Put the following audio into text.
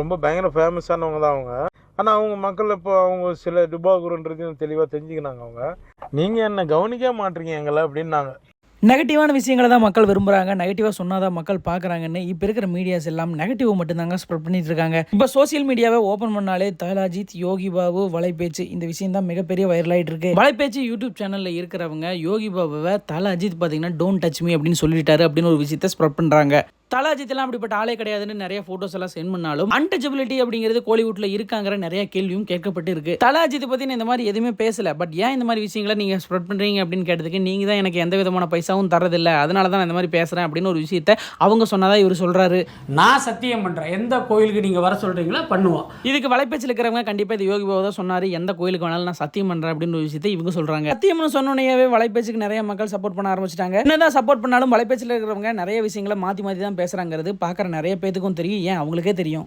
ரொம்ப பயங்கர ஃபேமஸானவங்க தான் அவங்க. ஆனால் அவங்க மக்கள் இப்போ அவங்க சில டுபாகுருன்றதையும் தெளிவாக தெரிஞ்சுக்கினாங்க அவங்க. நீங்கள் என்ன கவனிக்க மாட்டீங்க எங்களை அப்படின்னாங்க. நெகட்டிவான விஷயங்களை தான் மக்கள் விரும்புகிறாங்க, நெகட்டிவாக சொன்னால் தான் மக்கள் பார்க்குறாங்கன்னு இப்போ இருக்கிற மீடியாஸ் எல்லாம் நெகட்டிவ் மட்டும்தாங்க ஸ்ப்ரெட் பண்ணிட்டு இருக்காங்க. இப்போ சோசியல் மீடியாவை ஓப்பன் பண்ணாலே தலாஜித், யோகி பாபு, வலைப்பேச்சு இந்த விஷயம் தான் மிகப்பெரிய வைரல் ஆகிட்டு இருக்கு. வலைப்பேச்சு யூடியூப் சேனலில் இருக்கிறவங்க யோகி பாபுவை தலாஜித் பார்த்தீங்கன்னா டோன்ட் டச் மீ அப்படின்னு சொல்லிட்டாரு அப்படின்னு ஒரு விஷயத்தை ஸ்ப்ரெட் பண்ணுறாங்க. தலாஜித்லாம் அப்படிப்பட்ட ஆளே கிடையாதுன்னு நிறைய ஃபோட்டோஸ் எல்லாம் சென்ட் பண்ணாலும் அன்டச்சபிலிட்டி அப்படிங்கிறது கோலிவுட்ல இருக்காங்கிற நிறைய கேள்வியும் கேட்கப்பட்டு இருக்கு. தலாஜித் பத்தி இந்த மாதிரி எதுவுமே பேசல, பட் ஏன் இந்த மாதிரி விஷயங்களை நீங்க ஸ்ப்ரெட் பண்றீங்க அப்படின்னு கேட்டதுக்கு நீங்க தான் எனக்கு எந்த விதமான பைசாவும் தரதில்லை, அதனால தான் இந்த மாதிரி பேசுறேன் அப்படின்னு ஒரு விஷயத்த அவங்க சொன்னதா இவர் சொல்றாரு. நான் சத்தியம் பண்றேன், எந்த கோயிலுக்கு நீங்க வர சொல்றீங்களோ பண்ணுவோம். இதுக்கு வலைப்பேச்சில் இருக்கிறவங்க கண்டிப்பா இது யோகி பாபு தான் சொன்னாரு, எந்த கோயிலுக்கு வேணாலும் நான் சத்தியம் பண்றேன் அப்படின்னு ஒரு விஷயத்தை இவங்க சொல்றாங்க. சத்தியம்னு சொன்னோன்னே வலைப்பேச்சுக்கு நிறைய மக்கள் சப்போர்ட் பண்ண ஆரம்பிச்சிட்டாங்க. என்னதான் சப்போர்ட் பண்ணாலும் வலைப்பேச்சில் இருக்கிறவங்க நிறைய விஷயங்களை மாத்தி மாத்தி தான் பேசுறாங்கிறது பார்க்குற நிறைய பேத்துக்கும் தெரியும், ஏன் அவங்களுக்கே தெரியும்.